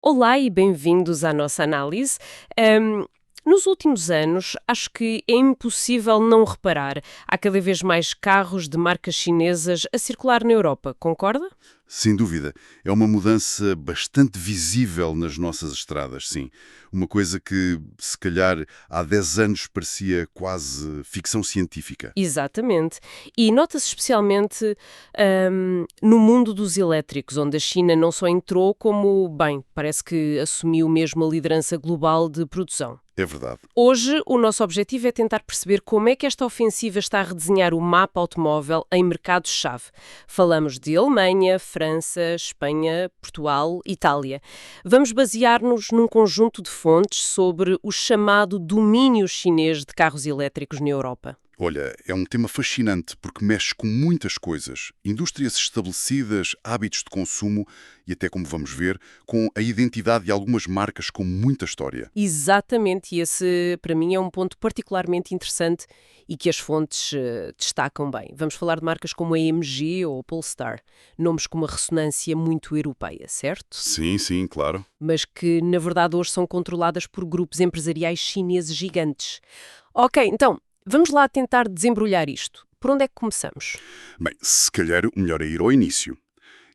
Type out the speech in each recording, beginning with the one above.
Olá e bem-vindos à nossa análise. Nos últimos anos, acho que é impossível não reparar. Há cada vez mais carros de marcas chinesas a circular na Europa, concorda? Sem dúvida. É uma mudança bastante visível nas nossas estradas, sim. Uma coisa que, se calhar, há 10 anos parecia quase ficção científica. Exatamente. E nota-se especialmente no mundo dos elétricos, onde a China não só entrou, como, bem, parece que assumiu mesmo a liderança global de produção. É verdade. Hoje, o nosso objetivo é tentar perceber como é que esta ofensiva está a redesenhar o mapa automóvel em mercados-chave. Falamos de Alemanha, França, Espanha, Portugal, Itália. Vamos basear-nos num conjunto de fontes sobre o chamado domínio chinês de carros elétricos na Europa. Olha, é um tema fascinante porque mexe com muitas coisas. Indústrias estabelecidas, hábitos de consumo e até, como vamos ver, com a identidade de algumas marcas com muita história. Exatamente, e esse para mim é um ponto particularmente interessante e que as fontes destacam bem. Vamos falar de marcas como a AMG ou a Polestar, nomes com uma ressonância muito europeia, certo? Sim, sim, claro. Mas que na verdade hoje são controladas por grupos empresariais chineses gigantes. Ok, então, vamos lá tentar desembrulhar isto. Por onde é que começamos? Bem, se calhar o melhor é ir ao início.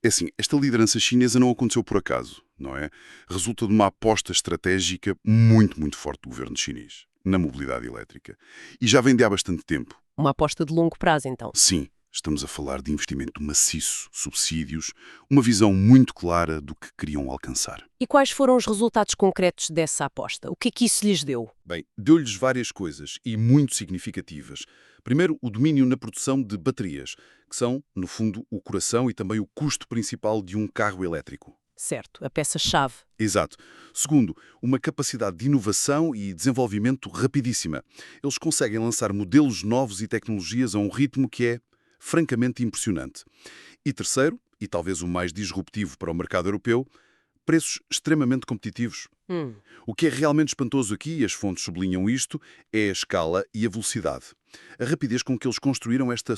É assim, esta liderança chinesa não aconteceu por acaso, não é? Resulta de uma aposta estratégica muito, muito forte do governo chinês na mobilidade elétrica. E já vem de há bastante tempo. Uma aposta de longo prazo, então. Sim, estamos a falar de investimento maciço, subsídios, uma visão muito clara do que queriam alcançar. E quais foram os resultados concretos dessa aposta? O que é que isso lhes deu? Bem, deu-lhes várias coisas e muito significativas. Primeiro, o domínio na produção de baterias, que são, no fundo, o coração e também o custo principal de um carro elétrico. Certo, a peça-chave. Exato. Segundo, uma capacidade de inovação e desenvolvimento rapidíssima. Eles conseguem lançar modelos novos e tecnologias a um ritmo que é francamente impressionante. E terceiro, e talvez o mais disruptivo para o mercado europeu, preços extremamente competitivos. Hum. O que é realmente espantoso aqui, e as fontes sublinham isto, é a escala e a velocidade. A rapidez com que eles construíram esta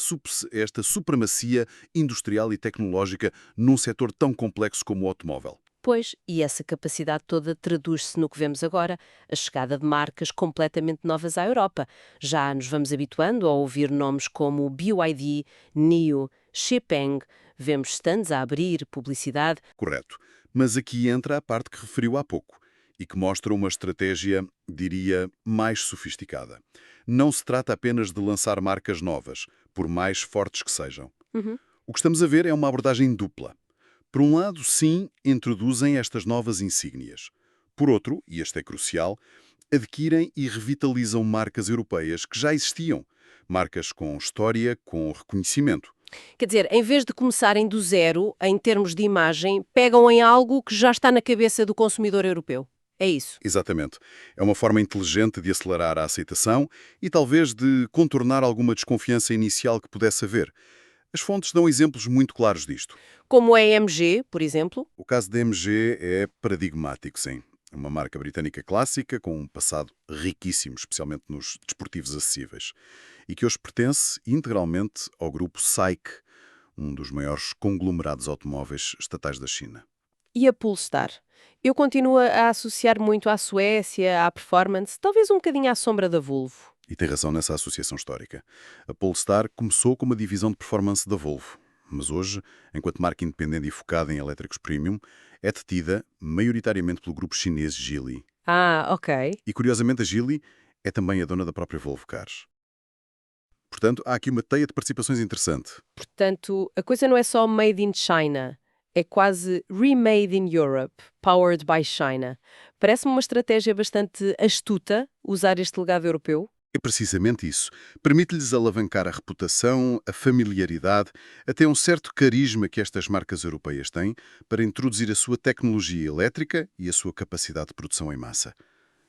supremacia industrial e tecnológica num setor tão complexo como o automóvel. Pois, e essa capacidade toda traduz-se no que vemos agora, a chegada de marcas completamente novas à Europa. Já nos vamos habituando a ouvir nomes como BYD, NIO, Xpeng, vemos stands a abrir, publicidade. Correto. Mas aqui entra a parte que referiu há pouco e que mostra uma estratégia, diria, mais sofisticada. Não se trata apenas de lançar marcas novas, por mais fortes que sejam. Uhum. O que estamos a ver é uma abordagem dupla. Por um lado, sim, introduzem estas novas insígnias. Por outro, e este é crucial, adquirem e revitalizam marcas europeias que já existiam. Marcas com história, com reconhecimento. Quer dizer, em vez de começarem do zero, em termos de imagem, pegam em algo que já está na cabeça do consumidor europeu. É isso. Exatamente. É uma forma inteligente de acelerar a aceitação e talvez de contornar alguma desconfiança inicial que pudesse haver. As fontes dão exemplos muito claros disto. Como a AMG, por exemplo. O caso da MG é paradigmático, sim. É uma marca britânica clássica com um passado riquíssimo, especialmente nos desportivos acessíveis, e que hoje pertence integralmente ao grupo SAIC, um dos maiores conglomerados automóveis estatais da China. E a Polestar? Eu continuo a associar muito à Suécia, à performance, talvez um bocadinho à sombra da Volvo. E tem razão nessa associação histórica. A Polestar começou como uma divisão de performance da Volvo, mas hoje, enquanto marca independente e focada em elétricos premium, é detida maioritariamente pelo grupo chinês Geely. Ah, ok. E, curiosamente, a Geely é também a dona da própria Volvo Cars. Portanto, há aqui uma teia de participações interessante. Portanto, a coisa não é só made in China, é quase remade in Europe, powered by China. Parece-me uma estratégia bastante astuta usar este legado europeu. É precisamente isso. Permite-lhes alavancar a reputação, a familiaridade, até um certo carisma que estas marcas europeias têm para introduzir a sua tecnologia elétrica e a sua capacidade de produção em massa.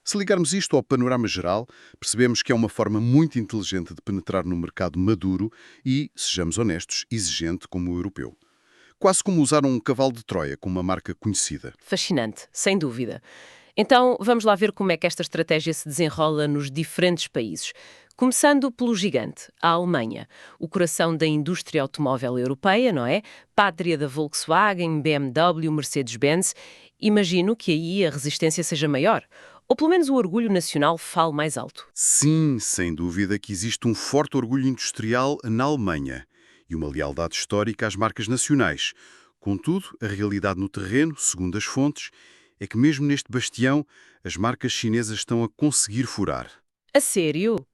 Se ligarmos isto ao panorama geral, percebemos que é uma forma muito inteligente de penetrar no mercado maduro e, sejamos honestos, exigente como o europeu. Quase como usar um cavalo de Troia com uma marca conhecida. Fascinante, sem dúvida. Então, vamos lá ver como é que esta estratégia se desenrola nos diferentes países. Começando pelo gigante, a Alemanha, o coração da indústria automóvel europeia, não é? Pátria da Volkswagen, BMW, Mercedes-Benz. Imagino que aí a resistência seja maior, ou pelo menos o orgulho nacional fale mais alto. Sim, sem dúvida que existe um forte orgulho industrial na Alemanha e uma lealdade histórica às marcas nacionais. Contudo, a realidade no terreno, segundo as fontes, é que mesmo neste bastião, as marcas chinesas estão a conseguir furar. A sério?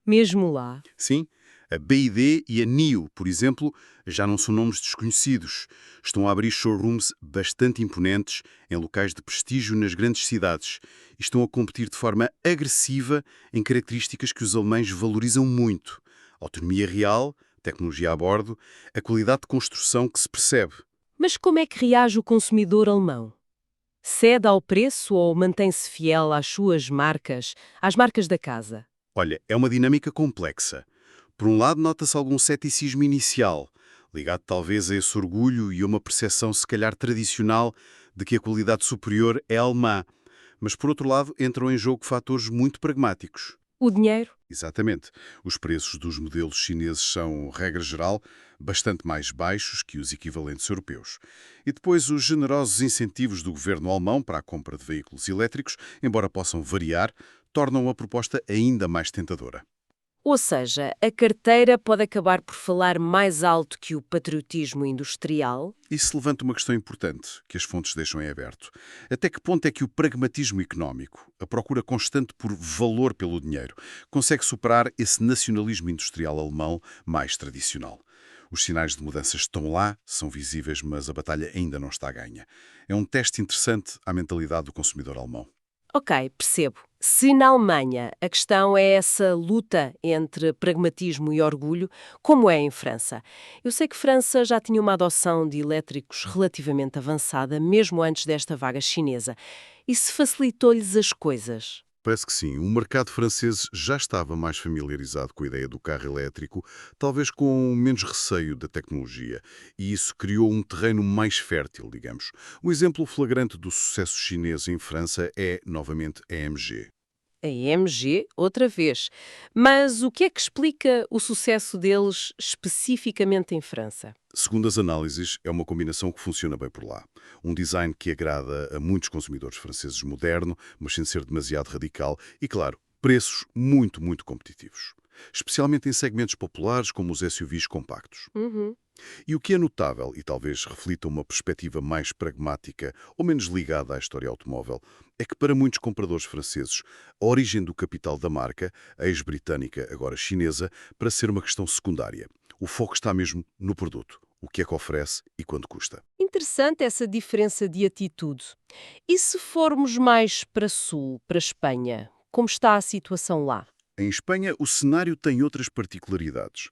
Mesmo lá? Sim, a BYD e a NIO, por exemplo, já não são nomes desconhecidos. Estão a abrir showrooms bastante imponentes em locais de prestígio nas grandes cidades e estão a competir de forma agressiva em características que os alemães valorizam muito. Autonomia real, tecnologia a bordo, a qualidade de construção que se percebe. Mas como é que reage o consumidor alemão? Cede ao preço ou mantém-se fiel às suas marcas, às marcas da casa? Olha, é uma dinâmica complexa. Por um lado, nota-se algum ceticismo inicial, ligado talvez a esse orgulho e a uma percepção se calhar tradicional de que a qualidade superior é alemã. Mas por outro lado, entram em jogo fatores muito pragmáticos. O dinheiro? Exatamente. Os preços dos modelos chineses são, regra geral, bastante mais baixos que os equivalentes europeus. E depois os generosos incentivos do governo alemão para a compra de veículos elétricos, embora possam variar, tornam a proposta ainda mais tentadora. Ou seja, a carteira pode acabar por falar mais alto que o patriotismo industrial? Isso levanta uma questão importante, que as fontes deixam em aberto. Até que ponto é que o pragmatismo económico, a procura constante por valor pelo dinheiro, consegue superar esse nacionalismo industrial alemão mais tradicional? Os sinais de mudança estão lá, são visíveis, mas a batalha ainda não está ganha. É um teste interessante à mentalidade do consumidor alemão. Ok, percebo. Se na Alemanha a questão é essa luta entre pragmatismo e orgulho, como é em França? Eu sei que França já tinha uma adoção de elétricos relativamente avançada, mesmo antes desta vaga chinesa. Isso facilitou-lhes as coisas. Parece que sim. O mercado francês já estava mais familiarizado com a ideia do carro elétrico, talvez com menos receio da tecnologia, e isso criou um terreno mais fértil, digamos. Um exemplo flagrante do sucesso chinês em França é, novamente, a AMG. A EMG, outra vez. Mas o que é que explica o sucesso deles especificamente em França? Segundo as análises, é uma combinação que funciona bem por lá. Um design que agrada a muitos consumidores franceses moderno, mas sem ser demasiado radical e, claro, preços muito, muito competitivos. Especialmente em segmentos populares como os SUVs compactos. Uhum. E o que é notável, e talvez reflita uma perspectiva mais pragmática ou menos ligada à história automóvel, é que para muitos compradores franceses, a origem do capital da marca, a ex-britânica, agora chinesa, para ser uma questão secundária. O foco está mesmo no produto, o que é que oferece e quanto custa. Interessante essa diferença de atitude. E se formos mais para sul, para Espanha, como está a situação lá? Em Espanha, o cenário tem outras particularidades.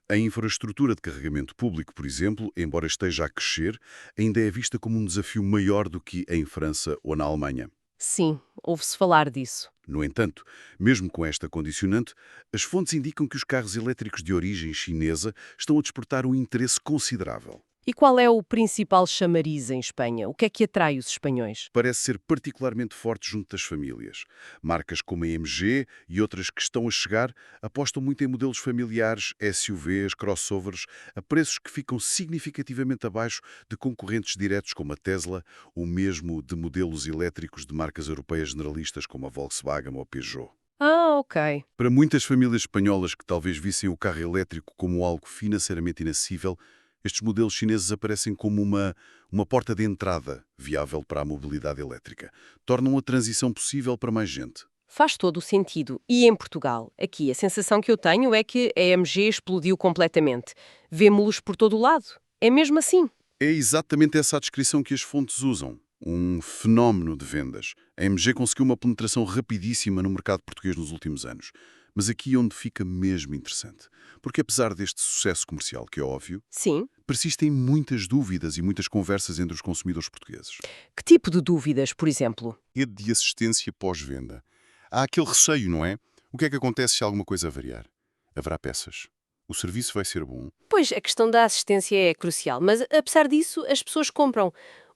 A infraestrutura de carregamento público, por exemplo, embora esteja a crescer, ainda é vista como um desafio maior do que em França ou na Alemanha. Sim, ouve-se falar disso. No entanto, mesmo com esta condicionante, as fontes indicam que os carros elétricos de origem chinesa estão a despertar um interesse considerável. E qual é o principal chamariz em Espanha? O que é que atrai os espanhóis? Parece ser particularmente forte junto das famílias. Marcas como a MG e outras que estão a chegar apostam muito em modelos familiares, SUVs, crossovers, a preços que ficam significativamente abaixo de concorrentes diretos como a Tesla, ou mesmo de modelos elétricos de marcas europeias generalistas como a Volkswagen ou a Peugeot. Ah, ok. Para muitas famílias espanholas que talvez vissem o carro elétrico como algo financeiramente inacessível, estes modelos chineses aparecem como uma porta de entrada viável para a mobilidade elétrica. Tornam a transição possível para mais gente. Faz todo o sentido. E em Portugal? Aqui, a sensação que eu tenho é que a EMG explodiu completamente. Vemo-los por todo o lado. É mesmo assim. É exatamente essa a descrição que as fontes usam. Um fenómeno de vendas. A MG conseguiu uma penetração rapidíssima no mercado português nos últimos anos. Mas aqui é onde fica mesmo interessante. Porque apesar deste sucesso comercial, que é óbvio, Sim. persistem muitas dúvidas e muitas conversas entre os consumidores portugueses. Que tipo de dúvidas, por exemplo? Rede de assistência pós-venda. Há aquele receio, não é? O que é que acontece se alguma coisa variar? Haverá peças. O serviço vai ser bom. Pois, a questão da assistência é crucial, mas apesar disso, as pessoas compram.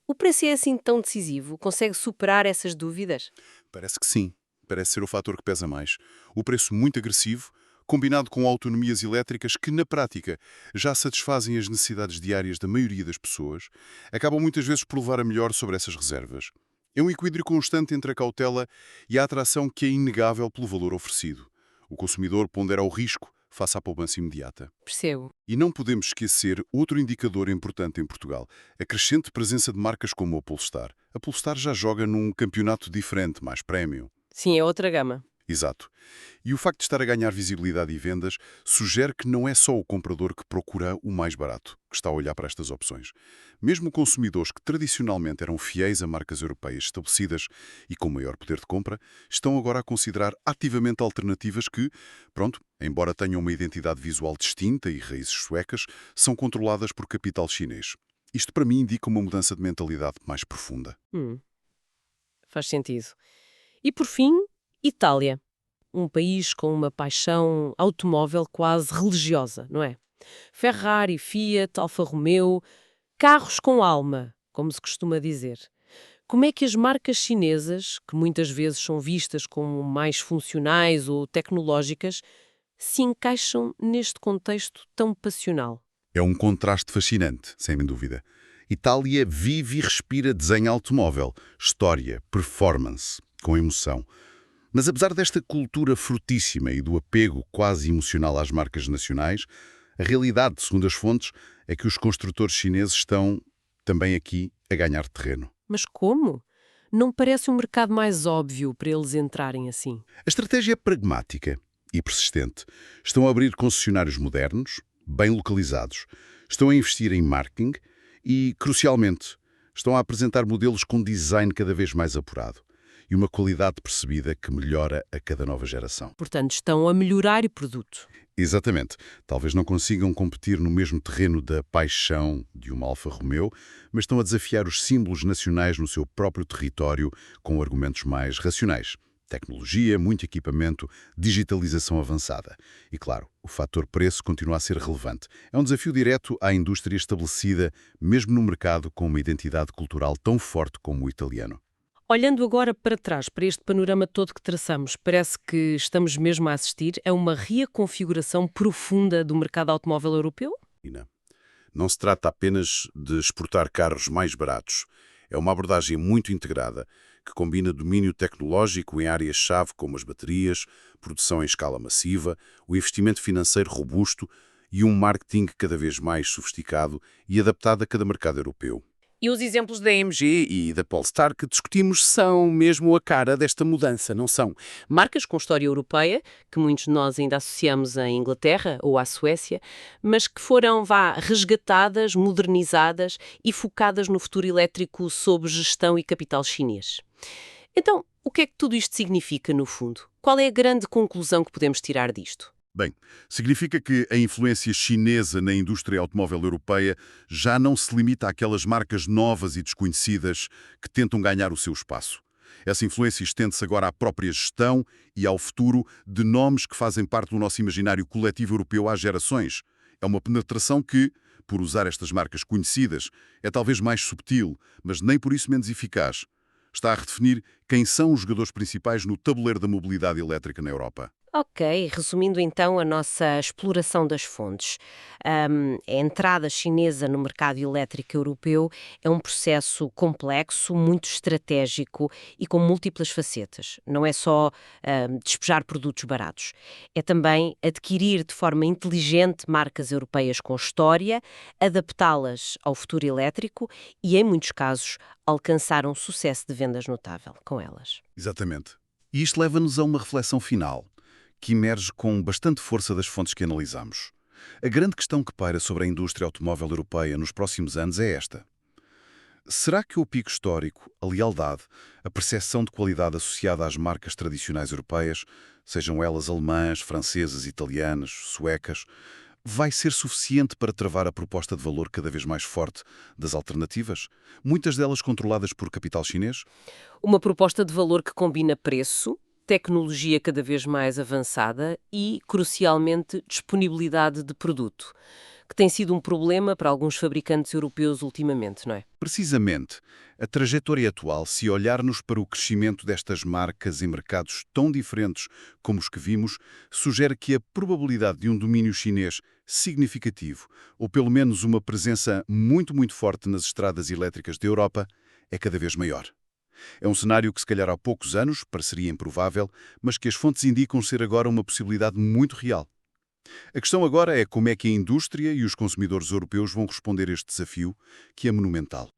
O preço é assim tão decisivo? Consegue superar essas dúvidas? Parece que sim. Parece ser o fator que pesa mais. O preço muito agressivo, combinado com autonomias elétricas que, na prática, já satisfazem as necessidades diárias da maioria das pessoas, acabam muitas vezes por levar a melhor sobre essas reservas. É um equilíbrio constante entre a cautela e a atração que é inegável pelo valor oferecido. O consumidor pondera o risco face à poupança imediata. Percebo. E não podemos esquecer outro indicador importante em Portugal, a crescente presença de marcas como a Polestar. A Polestar já joga num campeonato diferente, mais premium. Sim, é outra gama. Exato. E o facto de estar a ganhar visibilidade e vendas sugere que não é só o comprador que procura o mais barato, que está a olhar para estas opções. Mesmo consumidores que tradicionalmente eram fiéis a marcas europeias estabelecidas e com maior poder de compra, estão agora a considerar ativamente alternativas que, pronto, embora tenham uma identidade visual distinta e raízes suecas, são controladas por capital chinês. Isto para mim indica uma mudança de mentalidade mais profunda. Hum, faz sentido. E por fim, Itália. Um país com uma paixão automóvel quase religiosa, não é? Ferrari, Fiat, Alfa Romeo, carros com alma, como se costuma dizer. Como é que as marcas chinesas, que muitas vezes são vistas como mais funcionais ou tecnológicas, se encaixam neste contexto tão passional? É um contraste fascinante, sem dúvida. Itália vive e respira desenho automóvel, história, performance, com emoção. Mas apesar desta cultura frutíssima e do apego quase emocional às marcas nacionais, a realidade, segundo as fontes, é que os construtores chineses estão também aqui a ganhar terreno. Mas como? Não parece um mercado mais óbvio para eles entrarem assim? A estratégia é pragmática e persistente. Estão a abrir concessionários modernos, bem localizados. Estão a investir em marketing e, crucialmente, estão a apresentar modelos com design cada vez mais apurado e uma qualidade percebida que melhora a cada nova geração. Portanto, estão a melhorar o produto. Exatamente. Talvez não consigam competir no mesmo terreno da paixão de uma Alfa Romeo, mas estão a desafiar os símbolos nacionais no seu próprio território com argumentos mais racionais. Tecnologia, muito equipamento, digitalização avançada. E, claro, o fator preço continua a ser relevante. É um desafio direto à indústria estabelecida, mesmo no mercado com uma identidade cultural tão forte como o italiano. Olhando agora para trás, para este panorama todo que traçamos, parece que estamos mesmo a assistir a uma reconfiguração profunda do mercado automóvel europeu? Não se trata apenas de exportar carros mais baratos. É uma abordagem muito integrada, que combina domínio tecnológico em áreas-chave como as baterias, produção em escala massiva, o investimento financeiro robusto e um marketing cada vez mais sofisticado e adaptado a cada mercado europeu. E os exemplos da AMG e da Polestar que discutimos são mesmo a cara desta mudança, não são? Marcas com história europeia, que muitos de nós ainda associamos à Inglaterra ou à Suécia, mas que foram, resgatadas, modernizadas e focadas no futuro elétrico sob gestão e capital chinês. Então, o que é que tudo isto significa, no fundo? Qual é a grande conclusão que podemos tirar disto? Bem, significa que a influência chinesa na indústria automóvel europeia já não se limita àquelas marcas novas e desconhecidas que tentam ganhar o seu espaço. Essa influência estende-se agora à própria gestão e ao futuro de nomes que fazem parte do nosso imaginário coletivo europeu há gerações. É uma penetração que, por usar estas marcas conhecidas, é talvez mais subtil, mas nem por isso menos eficaz. Está a redefinir quem são os jogadores principais no tabuleiro da mobilidade elétrica na Europa. Ok, resumindo então a nossa exploração das fontes. A entrada chinesa no mercado elétrico europeu é um processo complexo, muito estratégico e com múltiplas facetas. Não é só despejar produtos baratos. É também adquirir de forma inteligente marcas europeias com história, adaptá-las ao futuro elétrico e, em muitos casos, alcançar um sucesso de vendas notável com elas. Exatamente. E isto leva-nos a uma reflexão final, que emerge com bastante força das fontes que analisamos. A grande questão que paira sobre a indústria automóvel europeia nos próximos anos é esta. Será que o pico histórico, a lealdade, a percepção de qualidade associada às marcas tradicionais europeias, sejam elas alemãs, francesas, italianas, suecas, vai ser suficiente para travar a proposta de valor cada vez mais forte das alternativas, muitas delas controladas por capital chinês? Uma proposta de valor que combina preço, tecnologia cada vez mais avançada e, crucialmente, disponibilidade de produto, que tem sido um problema para alguns fabricantes europeus ultimamente, não é? Precisamente, a trajetória atual, se olharmos para o crescimento destas marcas em mercados tão diferentes como os que vimos, sugere que a probabilidade de um domínio chinês significativo, ou pelo menos uma presença muito forte nas estradas elétricas da Europa, é cada vez maior. É um cenário que, se calhar há poucos anos, pareceria improvável, mas que as fontes indicam ser agora uma possibilidade muito real. A questão agora é como é que a indústria e os consumidores europeus vão responder a este desafio, que é monumental.